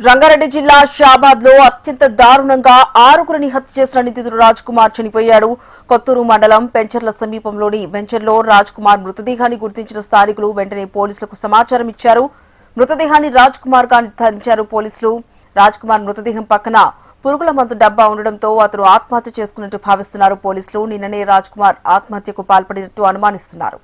రంగారెడ్డి జిల్లా షాబాద్ లో అత్యంత దారుణంగా ఆరుగురిని హత్య చేసిన నిందితుడు రాజ్ కుమార్ చనిపోయాడు. కొత్తూరు మండలం పెంచర్ల సమీపంలోని వెంచర్లో రాజ్ కుమార్ మృతదేహాన్ని గుర్తించిన స్థానికులు వెంటనే పోలీసులకు సమాచారం ఇచ్చారు. మృతదేహాన్ని రాజ్ కుమార్ గా నిర్ధారించారు పోలీసులు. రాజ్ కుమార్ మృతదేహం పక్కన పురుగుల మందు డబ్బా ఉండడంతో అతను ఆత్మహత్య చేసుకున్నట్టు భావిస్తున్నారు పోలీసులు. నిన్ననే రాజ్ కుమార్ ఆత్మహత్యకు పాల్పడినట్టు అనుమానిస్తున్నారు.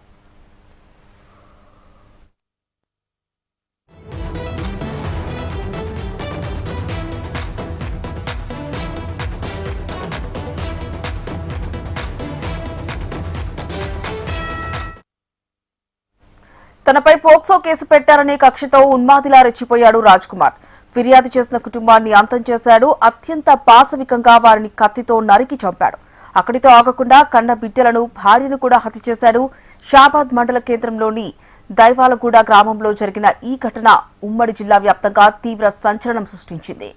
తనపై పోక్సో కేసు పెట్టారనే కక్షతో ఉన్మాదిలా రెచ్చిపోయాడు రాజ్ కుమార్. ఫిర్యాదు చేసిన కుటుంబాన్ని అంతం చేశాడు. అత్యంత పాశవికంగా వారిని కత్తితో నరికి చంపాడు. అక్కడితో ఆగకుండా కన్న బిడ్డలను భార్యను కూడా హత్య చేశాడు. షాబాద్ మండల కేంద్రంలోని దైవాలగూడ గ్రామంలో జరిగిన ఈ ఘటన ఉమ్మడి జిల్లా వ్యాప్తంగా తీవ్ర సంచలనం సృష్టించింది.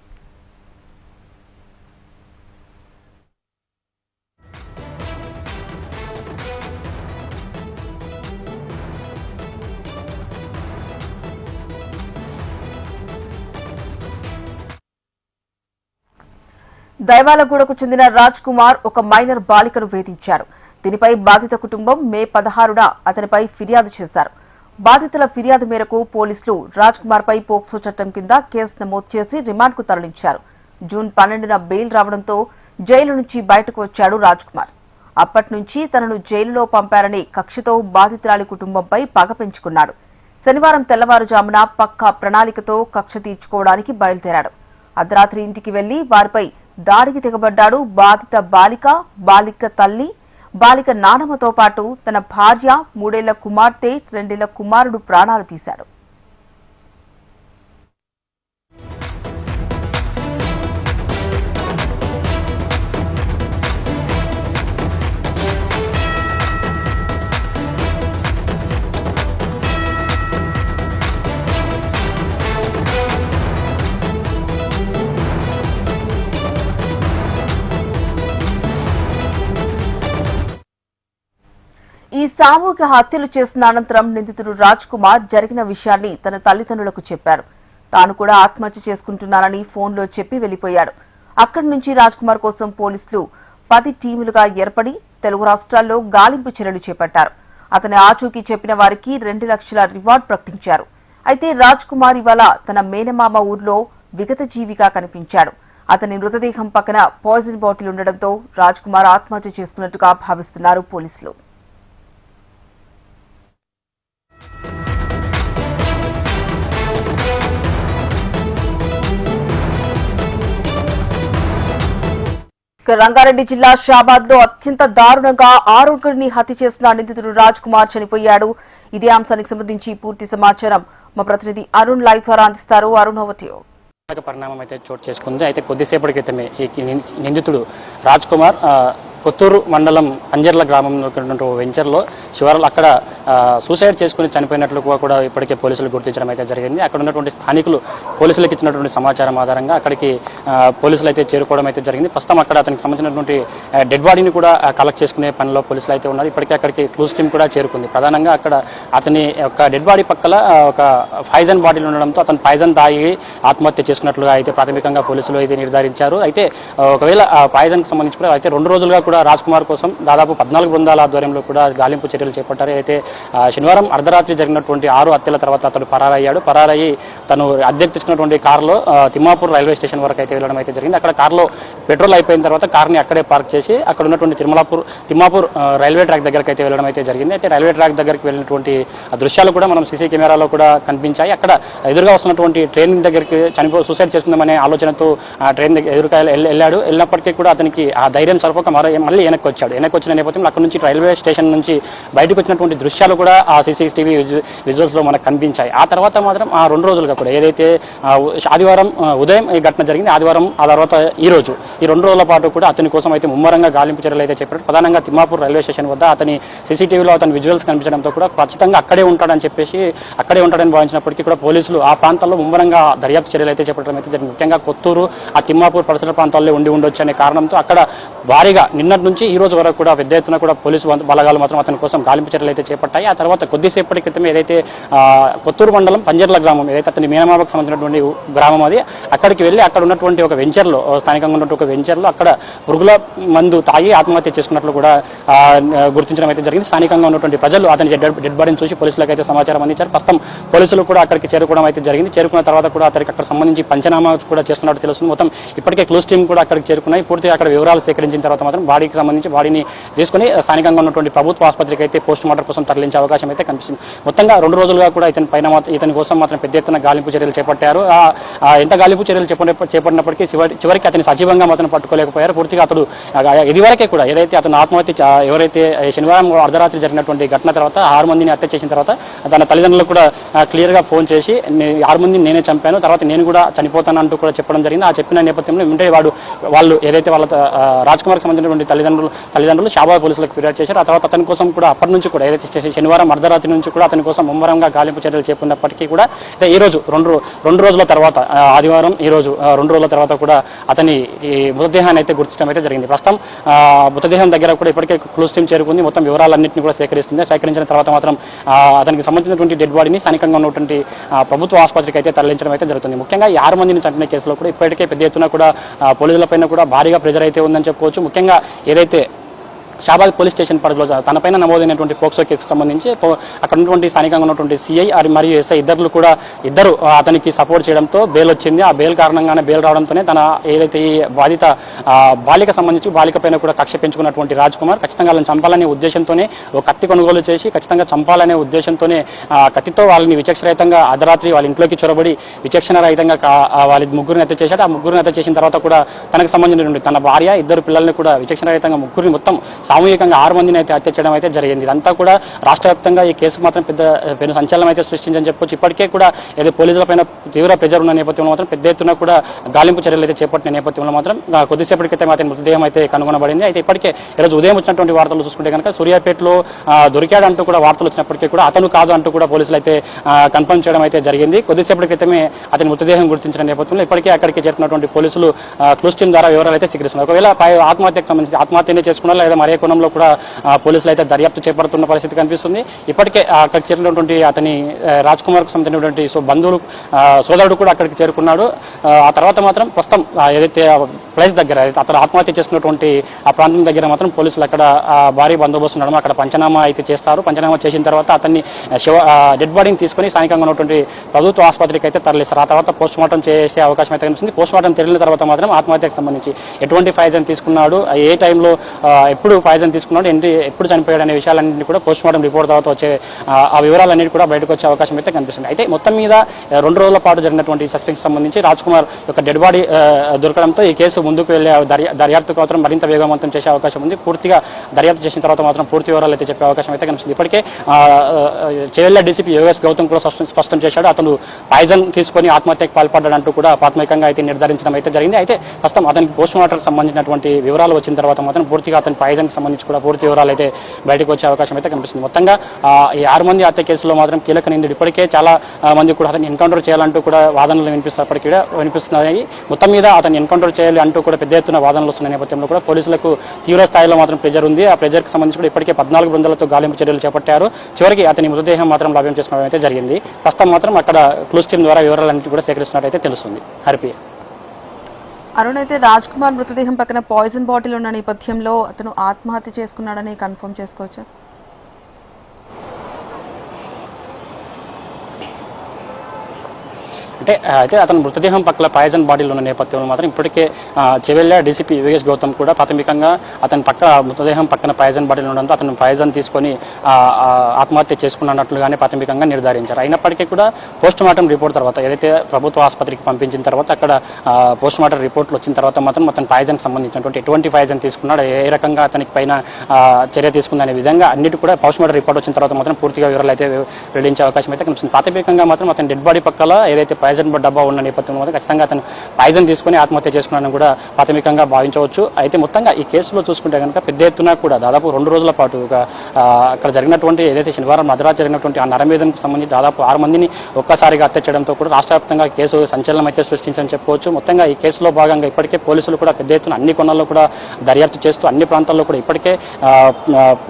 దైవాలగూడకు చెందిన రాజ్ కుమార్ ఒక మైనర్ బాలికను వేధించారు. దీనిపై బాధిత కుటుంబం మే 16న అతనిపై ఫిర్యాదు చేశారు. బాధితుల ఫిర్యాదు మేరకు పోలీసులు రాజ్ కుమార్ పై పోక్సో చట్టం కింద కేసు నమోదు చేసి రిమాండ్కు తరలించారు. జూన్ 12న బెయిల్ రావడంతో జైలు నుంచి బయటకు వచ్చాడు రాజ్ కుమార్. అప్పటి నుంచి తనను జైలులో పంపారనే కక్షతో బాధితురాలి కుటుంబంపై పగ పెంచుకున్నాడు. శనివారం తెల్లవారుజామున పక్కా ప్రణాళికతో కక్ష తీర్చుకోవడానికి బయలుదేరాడు. అర్ధరాత్రి ఇంటికి వెళ్లి వారిపై దాడికి తెగబడ్డాడు. బాధిత బాలిక తల్లి, బాలిక నానమ్మతో పాటు తన భార్య, 3 ఏళ్ల కుమార్తె, 2 ఏళ్ల కుమారుడు ప్రాణాలు తీశాడు. ఈ సామూహిక హత్యలు చేసిన అనంతరం నిందితుడు రాజ్ కుమార్ జరిగిన విషయాన్ని తన తల్లిదండ్రులకు చెప్పాడు. తాను కూడా ఆత్మహత్య చేసుకుంటున్నానని ఫోన్లో చెప్పి వెళ్లిపోయాడు. అక్కడి నుంచి రాజ్ కుమార్ కోసం పోలీసులు 10 టీములుగా ఏర్పడి తెలుగు రాష్ట్రాల్లో గాలింపు చర్యలు చేపట్టారు. అతని ఆచూకీ చెప్పిన వారికి 2 లక్షల రివార్డు ప్రకటించారు. అయితే రాజ్ కుమార్ ఇవాళ తన మేనమామ ఊర్లో విగతజీవిగా కనిపించాడు. అతని మృతదేహం పక్కన పాయిజన్ బాటిల్ ఉండడంతో రాజ్ కుమార్ ఆత్మహత్య చేసుకున్నట్టుగా భావిస్తున్నారు పోలీసులు. రంగారెడ్డి జిల్లా షాబాద్ లో అత్యంత దారుణంగా ఆరుగురిని హత్య చేసిన నిందితుడు రాజ్ కుమార్ చనిపోయాడు. ఇదే అంశానికి సంబంధించి పూర్తి సమాచారం మా ప్రతినిధి అరుణ్ లైవ్ ద్వారా అందిస్తారు. Arun, over to you. పరిణామం అయితే చోటు చేసుకుంది. అయితే కొద్దిసేపటి క్రితమే ఈ నిందితుడు రాజ్ కుమార్ కొత్తూరు మండలం అంజర్ల గ్రామంలో ఉన్నటువంటి వెంచర్లో శివారులు అక్కడ సూసైడ్ చేసుకుని చనిపోయినట్లు కూడా ఇప్పటికే పోలీసులు గుర్తించడం అయితే జరిగింది. అక్కడ ఉన్నటువంటి స్థానికులు పోలీసులకు ఇచ్చినటువంటి సమాచారం ఆధారంగా అక్కడికి పోలీసులు అయితే చేరుకోవడం అయితే జరిగింది. ప్రస్తుతం అక్కడ అతనికి సంబంధించినటువంటి డెడ్ బాడీని కూడా కలెక్ట్ చేసుకునే పనిలో పోలీసులు అయితే ఉన్నారు. ఇప్పటికే అక్కడికి క్లూస్ టీమ్ కూడా చేరుకుంది. ప్రధానంగా అక్కడ అతని యొక్క డెడ్ బాడీ పక్కల ఒక పాయిజన్ బాటిల్ ఉండడంతో అతను పాయిజన్ తాగి ఆత్మహత్య చేసుకున్నట్లుగా అయితే ప్రాథమికంగా పోలీసులు అయితే నిర్ధారించారు. అయితే ఒకవేళ పాయిజన్కి సంబంధించి కూడా అయితే 2 రోజులుగా కూడా రాజ్ కుమార్ కోసం దాదాపు 14 బృందాల ఆధ్వర్యంలో కూడా గాలింపు చర్యలు చేపట్టారు. అయితే శనివారం అర్ధరాత్రి జరిగినటువంటి 6 హత్యల తర్వాత అతను పరారయ్యాడు. పరారయ్యి తను అద్దెకు తెచ్చుకున్నటువంటి కారులో తిమ్మాపూర్ రైల్వే స్టేషన్ వరకు అయితే వెళ్ళడం అయితే జరిగింది. అక్కడ కారులో పెట్రోల్ అయిపోయిన తర్వాత కార్ని అక్కడే పార్క్ చేసి అక్కడ ఉన్నటువంటి తిమ్మాపూర్ రైల్వే ట్రాక్ దగ్గరికి అయితే వెళ్ళడం అయితే జరిగింది. అయితే రైల్వే ట్రాక్ దగ్గరికి వెళ్ళినటువంటి దృశ్యాలు కూడా మనం సీసీ కెమెరాలో కూడా కనిపించాయి. అక్కడ ఎదురుగా వస్తున్నటువంటి ట్రైన్ దగ్గరికి సూసైడ్ చేసుకుందామనే ఆలోచనతో ట్రైన్ ఎదురుగా వెళ్ళినప్పటికీ కూడా అతనికి ఆ ధైర్యం సరిపోక మళ్ళీ వెనక్కి వచ్చిన నేపథ్యంలో అక్కడ నుంచి రైల్వే స్టేషన్ నుంచి బయటకు వచ్చినటువంటి దృశ్యాలు కూడా ఆ సీసీటీవీ విజువల్స్ లో మనకు కనిపించాయి. ఆ తర్వాత మాత్రం ఆ 2 రోజులుగా కూడా ఏదైతే ఆదివారం ఉదయం ఈ ఘటన జరిగింది, ఆదివారం ఆ తర్వాత ఈ 2 రోజుల పాటు కూడా అతని కోసం అయితే ముమ్మరంగా గాలింపు చర్యలు అయితే చేపట్టారు. ప్రధానంగా తిమ్మాపూర్ రైల్వే స్టేషన్ వద్ద అతని సీసీటీవీలో అతని విజువల్స్ కనిపించడంతో కూడా ఖచ్చితంగా అక్కడే ఉంటాడని భావించినప్పటికీ కూడా పోలీసులు ఆ ప్రాంతాల్లో ముమ్మరంగా దర్యాప్తు చర్యలు అయితే చేపట్టడం అయితే జరిగింది. ముఖ్యంగా కొత్తూరు, ఆ తిమ్మాపూర్ పరిసర ప్రాంతాల్లో ఉండొచ్చు అనే కారణంతో అక్కడ భారీగా నిన్న నిన్నటి నుంచి ఈ రోజు వరకు కూడా పెద్ద ఎత్తున కూడా పోలీసు బలగాలు మాత్రం అతని కోసం గాలింపు చర్యలు అయితే చేపట్టాయి. ఆ తర్వాత కొద్దిసేపటి క్రితమే ఏదైతే కొత్తూరు మండలం పంజర్ల గ్రామం ఏదైతే అతని మేనమామకు సంబంధించినటువంటి గ్రామం అది అక్కడికి వెళ్ళి అక్కడ ఉన్నటువంటి ఒక వెంచర్లో స్థానికంగా ఉన్నటువంటి ఒక వెంచర్లో అక్కడ పురుగుల మందు తాగి ఆత్మహత్య చేసుకున్నట్లు కూడా గుర్తించడం అయితే జరిగింది. స్థానికంగా ఉన్నటువంటి ప్రజలు అతని డెడ్ బాడీని చూసి పోలీసులకు అయితే సమాచారం అందించారు. ప్రస్తుతం పోలీసులు కూడా అక్కడికి చేరుకోవడం అయితే జరిగింది. చేరుకున్న తర్వాత కూడా అతనికి అక్కడ సంబంధించి పంచనామా కూడా చేస్తున్నట్టు తెలుస్తుంది. మొత్తం ఇప్పటికే క్లోజ్ టీం కూడా అక్కడికి చేరుకున్నాయి. పూర్తిగా అక్కడ వివరాలు సేకరించిన తర్వాత మాత్రం బాడీకి సంబంధించి బాడీని తీసుకుని స్థానికంగా ఉన్నటువంటి ప్రభుత్వ ఆసుపత్రికి అయితే పోస్ట్ మార్టం కోసం తరలించే అవకాశం అయితే కనిపిస్తుంది. మొత్తంగా 2 రోజులుగా కూడా ఇతని కోసం మాత్రం పెద్ద ఎత్తున గాలింపు చర్యలు చేపట్టారు. ఎంత గాలింపు చర్యలు చేపట్టినప్పటికీ చివరికి అతని సజీవంగా మాత్రం పట్టుకోలేకపోయారు. పూర్తిగా అతడు ఇదివరకే కూడా ఏదైతే అతను ఆత్మహత్య ఎవరైతే శనివారం అర్ధరాత్రి జరిగినటువంటి ఘటన తర్వాత 6 మందిని హత్య చేసిన తర్వాత తన తల్లిదండ్రులకు కూడా క్లియర్గా ఫోన్ చేసి 6 మందిని నేనే చంపాను, తర్వాత నేను కూడా చనిపోతాను అంటూ కూడా చెప్పడం జరిగింది. ఆ చెప్పిన నేపథ్యంలో ఉంటే వాళ్ళు ఏదైతే వాళ్ళ రాజ్ కుమార్కి సంబంధించినటువంటి తల్లిదండ్రులు షాబాద్ పోలీసులకు ఫిర్యాదు చేశారు. ఆ తర్వాత అతని కోసం కూడా అప్పటి నుంచి కూడా ఏదైతే శనివారం అర్ధరాత్రి నుంచి కూడా అతని కోసం ముమ్మరంగా గాలింపు చర్యలు చేపట్టినప్పటికీ కూడా ఈ రోజు రెండు రోజుల తర్వాత ఆదివారం ఈ రోజు 2 రోజుల తర్వాత కూడా అతని మృతదేహాన్ని అయితే గుర్తించడం అయితే జరిగింది. ప్రస్తుతం మృతదేహం దగ్గర కూడా ఇప్పటికే క్లూస్ టీం చేరుకుంది. మొత్తం వివరాలన్నింటినీ కూడా సేకరించిన తర్వాత మాత్రం అతనికి సంబంధించినటువంటి డెడ్ బాడీని స్థానికంగా ఉన్నటువంటి ప్రభుత్వ ఆసుపత్రికి అయితే తరలించడం అయితే జరుగుతుంది. ముఖ్యంగా 6 మందిని చంపిన కేసులో కూడా ఇప్పటికే పెద్ద ఎత్తున కూడా పోలీసులపైన కూడా భారీగా ప్రెజర్ అయితే ఉందని చెప్పుకోవచ్చు. ముఖ్యంగా ఏదైతే షాబాద్ పోలీస్ స్టేషన్ పరిధిలో తనపైన నమోదైనటువంటి పోక్సో కేసుకు సంబంధించి అక్కడ ఉన్నటువంటి స్థానికంగా ఉన్నటువంటి సిఐ మరియు ఎస్ఐ ఇద్దరు అతనికి సపోర్ట్ చేయడంతో బెయిల్ వచ్చింది. ఆ బెయిల్ కారణంగానే బెయిల్ రావడంతోనే తన ఏదైతే ఈ బాధిత బాలిక సంబంధించి బాలిక పైన కూడా కక్ష పెంచుకున్నటువంటి రాజ్ కుమార్ ఖచ్చితంగా వాళ్ళని చంపాలనే ఉద్దేశంతోనే ఒక కత్తి కొనుగోలు చేసి ఖచ్చితంగా చంపాలనే ఉద్దేశంతోనే కత్తితో వాళ్ళని విచక్షణరహితంగా అర్ధరాత్రి వాళ్ళ ఇంట్లోకి చొరబడి విచక్షణరహితంగా వాళ్ళ ముగ్గురిని హత్య చేశాడు. ఆ ముగ్గురిని హత్య చేసిన తర్వాత కూడా తనకు సంబంధించినటువంటి తన భార్య 2 పిల్లల్ని కూడా విచక్షణరహితంగా ముగ్గురిని మొత్తం సామూహికంగా 6 మందిని అయితే హత్య చేయడం అయితే జరిగింది. ఇదంతా కూడా రాష్ట్ర వ్యాప్తంగా ఈ కేసు మాత్రం పెద్ద సంచలనం అయితే సృష్టించని చెప్పొచ్చు. ఇప్పటికే కూడా ఏదో పోలీసులపైన తీవ్ర ప్రెజర్ ఉన్న నేపథ్యంలో మాత్రం పెద్ద ఎత్తున కూడా గాలింపు చర్యలు అయితే చేపట్టిన నేపథ్యంలో మాత్రం కొద్దిసేపటి క్రితం అతని మృతదేహం అయితే కనుగొనబడింది. అయితే ఇప్పటికే ఈరోజు ఉదయం వచ్చినటువంటి వార్తలు చూసుకుంటే కనుక సూర్యాపేటలో దొరికాడు అంటూ కూడా వార్తలు వచ్చినప్పటికీ కూడా అతను కాదు అంటూ కూడా పోలీసులు అయితే కన్ఫర్మ్ చేయడం అయితే జరిగింది. కొద్దిసేపటి క్రితమే అతని మృతదేహం గుర్తించిన నేపథ్యంలో ఇప్పటికే అక్కడికి చేరుకున్నటువంటి పోలీసులు క్లూస్ టీం ద్వారా వివరాలు అయితే సేకరిస్తున్నారు. ఒకవేళ ఆత్మహత్యకు సంబంధించి ఆత్మహత్యనే చేసుకున్నా లేదా మరే కోణంలో కూడా పోలీసులు అయితే దర్యాప్తు చేపడుతున్న పరిస్థితి కనిపిస్తుంది. ఇప్పటికే అక్కడికి చేరినటువంటి అతని రాజ్ కుమార్కు సంబంధించినటువంటి బంధువులు సోదరుడు కూడా అక్కడికి చేరుకున్నాడు. ఆ తర్వాత మాత్రం ప్రస్తుతం ఏదైతే ప్లేస్ దగ్గర అతను ఆత్మహత్య చేసుకున్నటువంటి ఆ ప్రాంతం దగ్గర మాత్రం పోలీసులు అక్కడ భారీ బందోబస్తు ఉండడం అక్కడ పంచనామా అయితే చేస్తారు. పంచనామా చేసిన తర్వాత అతన్ని డెడ్ బాడీని తీసుకుని స్థానికంగా ఉన్నటువంటి ప్రభుత్వ ఆసుపత్రికి అయితే తరలిస్తారు. ఆ తర్వాత పోస్ట్ మార్టం చేసే అవకాశం అయితే కనిపిస్తుంది. పోస్ట్ మార్టం తెలియని తర్వాత మాత్రం ఆత్మహత్యకు సంబంధించి ఎటువంటి పాయిజన్ తీసుకున్నాడు, ఏ టైంలో ఎప్పుడు పాయిజన్ తీసుకున్నాడు, ఎప్పుడు చనిపోయాడు అనే విషయాలన్నింటినీ కూడా పోస్ట్ మార్టం రిపోర్ట్ తర్వాత వచ్చే ఆ వివరాలన్నిటి కూడా బయటకు వచ్చే అవకాశం అయితే కనిపిస్తుంది. అయితే మొత్తం మీద 2 రోజుల పాటు జరిగినటువంటి సస్పెక్ట్ సంబంధించి రాజ్ కుమార్ యొక్క డెడ్ బాడీ దొరకడంతో ఈ కేసు ముందుకు వెళ్లే దర్యాప్తు మాత్రం మరింత వేగవంతం చేసే అవకాశం ఉంది. పూర్తిగా దర్యాప్తు చేసిన తర్వాత మాత్రం పూర్తి వివరాలు అయితే చెప్పే అవకాశం అయితే కనిపిస్తుంది. ఇప్పటికే చెవెళ్ల డీసీపీ యోగేష్ గౌతమ్ కూడా స్పష్టం చేశాడు. అతను పాయిజన్ తీసుకొని ఆత్మహత్యకు పాల్పడ్డాడంటూ కూడా ప్రాథమికంగా అయితే నిర్ధారించడం అయితే జరిగింది. అయితే ప్రస్తుతం అతనికి పోస్ట్ మార్టంకి సంబంధించినటువంటి వివరాలు వచ్చిన తర్వాత మాత్రం పూర్తిగా అతని పాయిజన్కి సంబంధించి కూడా పూర్తి వివరాలు అయితే బయటకు వచ్చే అవకాశం అయితే కనిపిస్తుంది. మొత్తంగా ఈ 6 మంది హత్య కేసులో మాత్రం కీలక నిందితుడు ఇప్పటికే చాలా మంది కూడా అతన్ని ఎన్కౌంటర్ చేయాలంటూ కూడా వాదనలు వినిపిస్తున్నాయి. మొత్తం మీద అతన్ని ఎన్కౌంటర్ చేయాలి అంటూ కూడా పెద్ద ఎత్తున వాదనలు వస్తున్న నేపథ్యంలో కూడా పోలీసులకు తీవ్ర స్థాయిలో మాత్రం ప్రెజర్ ఉంది. ఆ ప్రెజర్కి సంబంధించి కూడా ఇప్పటికే 14 బృందాలతో గాలింపు చర్యలు చేపట్టారు. చివరికి అతని మృతదేహం మాత్రం లభ్యం చేసుకోవడం అయితే జరిగింది. ప్రస్తుతం మాత్రం అక్కడ క్లూస్ టీం ద్వారా వివరాలన్నింటి కూడా సేకరిస్తున్నట్టయితే తెలుస్తుంది. హరిపి అరుణ్, అయితే రాజ్ కుమార్ మృతదేహం పక్కన పాయిజన్ బాటిల్ ఉన్న నేపథ్యంలో అతను ఆత్మహత్య చేసుకున్నాడని కన్ఫర్మ్ చేసుకోవచ్చా? అయితే అతను మృతదేహం పక్కల పాయిజన్ బాటిల్ ఉన్న నేపథ్యంలో మాత్రం ఇప్పటికే చెవెళ్ల డీసీపీ యోగేష్ గౌతమ్ కూడా ప్రాథమికంగా అతని మృతదేహం పక్కన పాయిజన్ బాటిల్ ఉండడంతో అతను పాయిజన్ తీసుకొని ఆత్మహత్య చేసుకున్నట్లుగానే ప్రాథమికంగా నిర్ధారించారు. అయినప్పటికీ కూడా పోస్ట్ మార్టం రిపోర్ట్ తర్వాత ఏదైతే ప్రభుత్వ ఆసుపత్రికి పంపించిన తర్వాత అక్కడ పోస్ట్ మార్టం రిపోర్ట్లు వచ్చిన తర్వాత మాత్రం అతను పాయిజన్కి సంబంధించినటువంటి ఎటువంటి పాయిజన్ తీసుకున్నాడు, ఏ రకంగా అతనికి పైన చర్య తీసుకుందనే విధంగా అన్నిటి కూడా పోస్ట్ మార్టం రిపోర్ట్ వచ్చిన తర్వాత మాత్రం పూర్తిగా వివరాలు అయితే వెల్లడించే అవకాశం అయితే కనిపిస్తుంది. ప్రాథమికంగా మాత్రం అతని డెడ్ బాడీ పక్కల ఏదైతే పాయిజన్ డబ్బా ఉన్న నేపథ్యంలో మాత్రం ఖచ్చితంగా అతను పాయిజన్ తీసుకొని ఆత్మహత్య చేసుకున్నాడని కూడా ప్రాథమికంగా భావించవచ్చు. అయితే మొత్తంగా ఈ కేసులో చూసుకుంటే కనుక పెద్ద ఎత్తున కూడా దాదాపు 2 రోజుల పాటు అక్కడ జరిగినటువంటి ఏదైతే శనివారం మధ్యరాత్రి జరిగినటువంటి ఆ నరమేధంకు సంబంధించి దాదాపు 6 మందిని ఒక్కసారిగా హత్య చేయడంతో కూడా రాష్ట్ర వ్యాప్తంగా కేసు సంచలనం అయితే సృష్టించని చెప్పుకోవచ్చు. మొత్తంగా ఈ కేసులో భాగంగా ఇప్పటికే పోలీసులు కూడా పెద్ద ఎత్తున అన్ని కోణాల్లో కూడా దర్యాప్తు చేస్తూ అన్ని ప్రాంతాల్లో కూడా ఇప్పటికే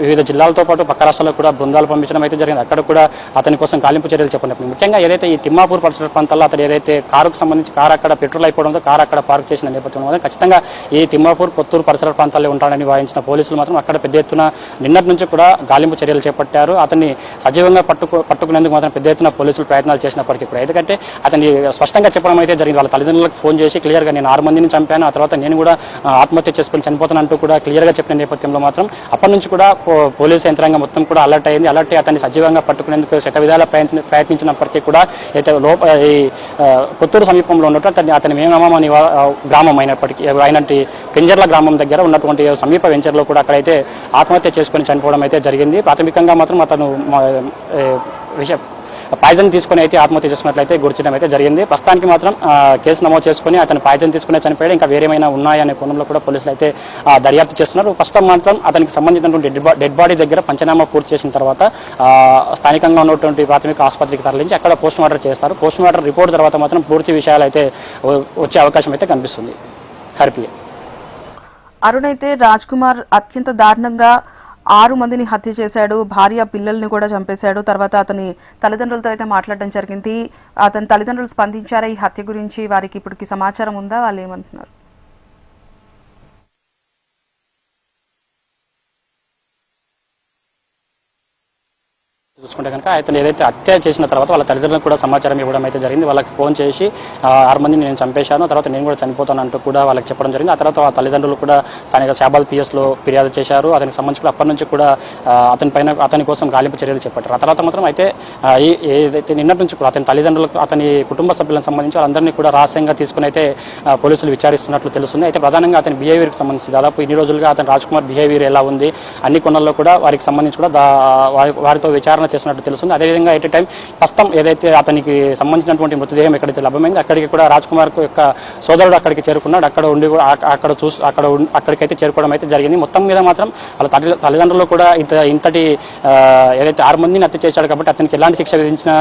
వివిధ జిల్లాలతో పాటు పక్క రాష్ట్రాల్లో కూడా బృందాలు పంపించడం అయితే జరిగింది. అక్కడ కూడా అతని కోసం గాలింపు చర్యలు చెప్పినప్పుడు ముఖ్యంగా ఏదైతే ఈ తిమ్మాపూర్ పరిసర ప్రాంతాల్లో అతను ఏదైతే కారుకు సంబంధించి కారు అక్కడ పెట్రోల్ అయిపోవడంతో కారు అక్కడ పార్క్ చేసిన నేపథ్యంలో ఖచ్చితంగా ఈ తిమ్మాపూర్ కొత్తూరు పరిసర ప్రాంతాల్లో ఉంటాడని భావించిన పోలీసులు మాత్రం అక్కడ పెద్ద ఎత్తున నిన్నటి నుంచి కూడా గాలింపు చర్యలు చేపట్టారు. అతన్ని సజీవంగా పట్టుకునేందుకు మాత్రం పెద్ద ఎత్తున పోలీసులు ప్రయత్నాలు చేసినప్పటికీ కూడా ఎందుకంటే అతన్ని స్పష్టంగా చెప్పడం అయితే జరిగింది. వాళ్ళ తల్లిదండ్రులకు ఫోన్ చేసి క్లియర్గా నేను 6 మందిని చంపాను, ఆ తర్వాత నేను కూడా ఆత్మహత్య చేసుకుని చనిపోతానంటూ కూడా క్లియర్గా చెప్పిన నేపథ్యంలో మాత్రం అప్పటి నుంచి కూడా పోలీసు యంత్రాంగం మొత్తం కూడా అలర్ట్ అయింది. అలర్ట్ అయ్యి అతన్ని సజీవంగా పట్టుకునేందుకు శతవిధాల ప్రయత్నించినప్పటికీ కూడా అయితే ఈ కొత్తూరు సమీపంలో ఉన్నట్టు అతని మేనమామ గ్రామం అయినట్టు పెంజర్ల గ్రామం దగ్గర ఉన్నటువంటి సమీప వెంచర్లో కూడా అక్కడైతే ఆత్మహత్య చేసుకుని చనిపోవడం అయితే జరిగింది. ప్రాథమికంగా మాత్రం అతను పాయిజన్ తీసుకుని అయితే ఆత్మహత్య చేసుకున్నట్లయితే గుర్తించడం అయితే జరిగింది. ప్రస్తుతానికి మాత్రం కేసు నమోదు చేసుకుని అతను పాయిజన్ తీసుకునే చనిపోయాడు, ఇంకా వేరేమైనా ఉన్నాయనే కోణంలో కూడా పోలీసులు అయితే దర్యాప్తు చేస్తున్నారు. ప్రస్తుతం మాత్రం అతనికి సంబంధించినటువంటి డెడ్ బాడీ దగ్గర పంచనామా పూర్తి చేసిన తర్వాత స్థానికంగా ఉన్నటువంటి ప్రాథమిక ఆసుపత్రికి తరలించి అక్కడ పోస్ట్ మార్టం చేస్తారు. పోస్ట్ మార్టం రిపోర్ట్ తర్వాత మాత్రం పూర్తి విషయాలు అయితే వచ్చే అవకాశం అయితే కనిపిస్తుంది. హరిప్రియ. అరుణ్, అయితే రాజ్ కుమార్ అత్యంత దారుణంగా 6 మందిని హత్య చేశాడు, భార్య పిల్లల్ని కూడా చంపేశాడు. తర్వాత అతని తల్లిదండ్రులతో అయితే మాట్లాడడం జరిగింది. అతని తల్లిదండ్రులు స్పందించారా ఈ హత్య గురించి? వారికి ఇప్పటికి సమాచారం ఉందా? వాళ్ళు ఏమంటున్నారు? చూసుకుంటే కనుక అతను ఏదైతే హత్య చేసిన తర్వాత వాళ్ళ తల్లిదండ్రులకు కూడా సమాచారం ఇవ్వడం అయితే జరిగింది. వాళ్ళకి ఫోన్ చేసి 6 మందిని నేను చంపేశాను, తర్వాత నేను కూడా చనిపోతాను అంటూ కూడా వాళ్ళకి చెప్పడం జరిగింది. ఆ తర్వాత ఆ తల్లిదండ్రులు కూడా స్థానిక శాబాద్ పిఎస్లో ఫిర్యాదు చేశారు. అతనికి సంబంధించి కూడా అప్పటి నుంచి కూడా అతని కోసం గాలింపు చర్యలు చేపట్టారు. ఆ తర్వాత మాత్రం అయితే ఏదైతే నిన్నటి నుంచి కూడా అతని తల్లిదండ్రులకు అతని కుటుంబ సభ్యులకు సంబంధించి వాళ్ళందరినీ కూడా రహస్యంగా తీసుకుని అయితే పోలీసులు విచారిస్తున్నట్లు తెలుస్తుంది. అయితే ప్రధానంగా అతని బిహేవియర్కి సంబంధించి దాదాపు ఇన్ని రోజులుగా అతని రాజ్ కుమార్ బిహేవియర్ ఎలా ఉంది అన్ని కొనల్లో కూడా వారికి సంబంధించి కూడా వారితో విచారణ చేసినట్టు తెలుస్తుంది. అదేవిధంగా ఎట్ టైం ప్రస్తుతం ఏదైతే అతనికి సంబంధించినటువంటి మృతదేహం ఎక్కడైతే లభ్యమైంది అక్కడికి కూడా రాజ్ కుమార్ యొక్క సోదరుడు అక్కడికి చేరుకున్నాడు. అక్కడ ఉండి అక్కడికైతే చేరుకోవడం అయితే జరిగింది. మొత్తం మీద మాత్రం వాళ్ళ తల్లిదండ్రులు కూడా ఇంతటి ఏదైతే 6 మందిని హత్య చేశాడు కాబట్టి అతనికి ఎలాంటి శిక్ష విధించినా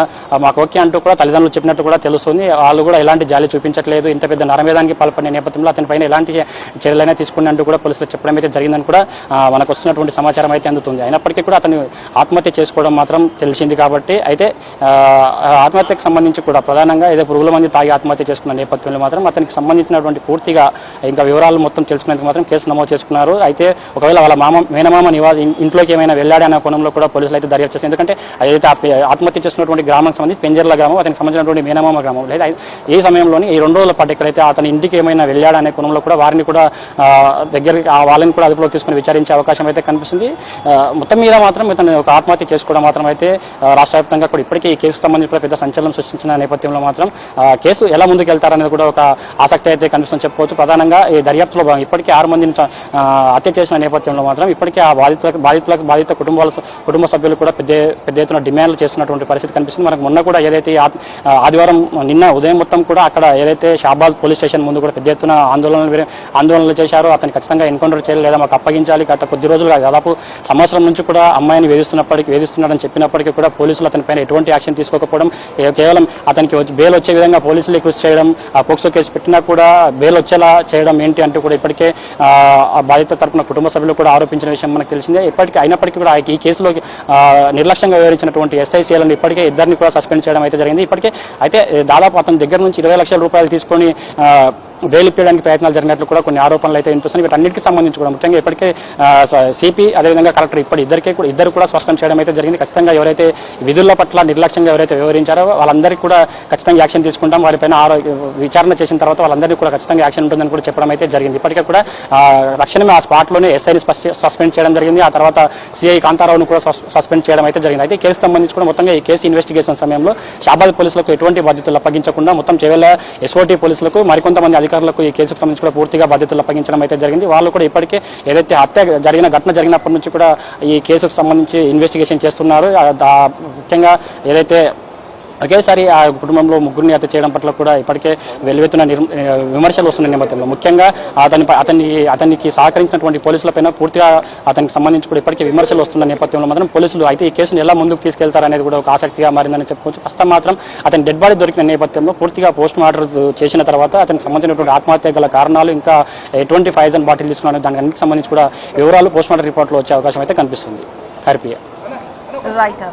మాకు ఓకే అంటూ కూడా తల్లిదండ్రులు చెప్పినట్టు కూడా తెలుస్తుంది. వాళ్ళు కూడా ఎలాంటి జాలి చూపించట్లేదు. ఇంత పెద్ద నరమేధానికి పాల్పడిన నేపథ్యంలో అతని పైన ఎలాంటి చర్యలైనా తీసుకున్నట్టు కూడా పోలీసులు చెప్పడం అయితే జరిగిందని కూడా మనకు వస్తున్నటువంటి సమాచారం అయితే అందుతుంది. అయినప్పటికీ కూడా అతను ఆత్మహత్య చేసుకోవడం మాత్రం తెలిసింది కాబట్టి అయితే ఆత్మహత్యకు సంబంధించి కూడా ప్రధానంగా ఏదో పురుగుల మంది తాగి ఆత్మహత్య చేసుకున్న నేపథ్యంలో మాత్రం అతనికి సంబంధించినటువంటి పూర్తిగా ఇంకా వివరాలు మొత్తం తెలుసుకునేందుకు మాత్రం కేసు నమోదు చేసుకున్నారు. అయితే ఒకవేళ వాళ్ళ మేనమామ ఇంట్లోకి ఏమైనా వెళ్ళాడనే కోణంలో కూడా పోలీసులు అయితే దర్యాప్తు చేస్తారు. ఎందుకంటే అదైతే ఆత్మహత్య చేసినటువంటి గ్రామానికి సంబంధించి పెంజర్ల గ్రామం, అతనికి సంబంధించినటువంటి మేనమామ గ్రామం లేదా ఈ సమయంలోని ఈ 2 రోజుల పాటు ఎక్కడైతే అతని ఇంటికి ఏమైనా వెళ్ళాడనే కోణంలో కూడా వారిని కూడా వాళ్ళని కూడా అదుపులో తీసుకుని విచారించే అవకాశం అయితే కనిపిస్తుంది. మొత్తం మీద మాత్రం ఇతను ఒక ఆత్మహత్య చేసుకోవడం మాత్రం అయితే రాష్ట్ర వ్యాప్తంగా కూడా ఇప్పటికీ ఈ కేసుకు సంబంధించి కూడా పెద్ద సంచలనం సృష్టించిన నేపథ్యంలో మాత్రం కేసు ఎలా ముందుకు వెళ్తారనేది కూడా ఒక ఆసక్తి అయితే కనిపిస్తుందని చెప్పుకోవచ్చు. ప్రధానంగా ఈ దర్యాప్తులో ఇప్పటికీ 6 మందిని హత్య చేసిన నేపథ్యంలో మాత్రం ఇప్పటికీ ఆ బాధిత కుటుంబ సభ్యులు కూడా పెద్ద ఎత్తున డిమాండ్లు చేస్తున్నటువంటి పరిస్థితి కనిపిస్తుంది. మనకు మొన్న కూడా ఏదైతే ఆదివారం నిన్న ఉదయం మొత్తం కూడా అక్కడ ఏదైతే షాబాద్ పోలీస్ స్టేషన్ ముందు కూడా పెద్ద ఎత్తున ఆందోళనలు చేశారు. అతను ఖచ్చితంగా ఎన్కౌంటర్ చేయాలి లేదా మాకు అప్పగించాలి. గత కొద్ది రోజులుగా దాదాపు సంవత్సరం నుంచి కూడా అమ్మాయిని వేధిస్తున్నాడని చెప్పినప్పటికీ కూడా పోలీసులు అతనిపైన ఎటువంటి యాక్షన్ తీసుకోకపోవడం, కేవలం అతనికి బెయిల్ వచ్చే విధంగా పోలీసులు కృషి చేయడం, ఆ పోక్సో కేసు పెట్టినా కూడా బెయిల్ వచ్చేలా చేయడం ఏంటి అంటూ కూడా ఇప్పటికే బాధిత తరపున కుటుంబ సభ్యులు కూడా ఆరోపించిన విషయం మనకు తెలిసిందే. అయినప్పటికీ కూడా ఈ కేసులో నిర్లక్ష్యంగా వివరించినటువంటి ఎస్ఐసీలను ఇప్పటికే 2 కూడా సస్పెండ్ చేయడం అయితే జరిగింది. ఇప్పటికే అయితే దాదాపు అతని దగ్గర నుంచి 20 లక్షల రూపాయలు తీసుకొని బెయిల్ ఇప్పడానికి ప్రయత్నాలు జరిగినట్లు కూడా కొన్ని ఆరోపణలు అయితే వినిపిస్తున్నాయి. వీటన్నిటికీ సంబంధించి కూడా ముఖ్యంగా ఇప్పటికే సిపి అదేవిధంగా కలెక్టర్ ఇద్దరు కూడా స్పష్టం చేయడం అయితే జరిగింది. ఖచ్చితంగా ఎవరైతే విధుల పట్ల నిర్లక్ష్యంగా ఎవరైతే వ్యవహరించారో వాళ్ళందరికీ కూడా ఖచ్చితంగా యాక్షన్ తీసుకుంటాం, వారిపైన విచారణ చేసిన తర్వాత వాళ్ళందరికీ కూడా ఖచ్చితంగా యాక్షన్ ఉంటుందని కూడా చెప్పడం అయితే జరిగింది. ఇప్పటికే కూడా తక్షణమే ఆ స్పాట్లోనే ఎస్ఐని సస్పెండ్ చేయడం జరిగింది. ఆ తర్వాత సిఐ కాంతారావును కూడా సస్పెండ్ చేయడం అయితే జరిగింది. అయితే కేసు సంబంధించి కూడా మొత్తంగా ఈ కేసు ఇన్వెస్టిగేషన్ సమయంలో షాబాద్ పోలీసులకు ఎటువంటి బాధ్యతలు అప్పగించకుండా మొత్తం చేవెళ్ల ఎస్ఓటీ పోలీసులకు మరికొంతమంది అధికారులకు ఈ కేసుకు సంబంధించి కూడా పూర్తిగా బాధ్యతలు అప్పగించడం అయితే జరిగింది. వాళ్ళు కూడా ఇప్పటికే ఏదైతే ఘటన జరిగినప్పటి నుంచి కూడా ఈ కేసుకు సంబంధించి ఇన్వెస్టిగేషన్ చేస్తున్నారు. ముఖ్యంగా ఏదైతే ఒకేసారి ఆ కుటుంబంలో ముగ్గురిని హత్య చేయడం పట్ల కూడా ఇప్పటికే వెల్లువెత్తున విమర్శలు వస్తున్న నేపథ్యంలో ముఖ్యంగా అతనికి సహకరించినటువంటి పోలీసులపైన పూర్తిగా అతనికి సంబంధించి కూడా ఇప్పటికే విమర్శలు వస్తున్న నేపథ్యంలో మాత్రం పోలీసులు అయితే ఈ కేసును ఎలా ముందుకు తీసుకెళ్తారనేది కూడా ఒక ఆసక్తిగా మారిందని చెప్పుకోవచ్చు. ప్రస్తుతం మాత్రం అతని డెడ్ బాడీ దొరికిన నేపథ్యంలో పూర్తిగా పోస్ట్ మార్టం చేసిన తర్వాత అతనికి సంబంధించినటువంటి ఆత్మహత్య గల కారణాలు, ఇంకా ఎటువంటి పాయిజన్ బాటిల్ తీసుకున్న దానికి అన్నిటికి సంబంధించి కూడా వివరాలు పోస్ట్ మార్టం రిపోర్ట్లో వచ్చే అవకాశం అయితే కనిపిస్తుంది. హరిప్రియ. రైట్.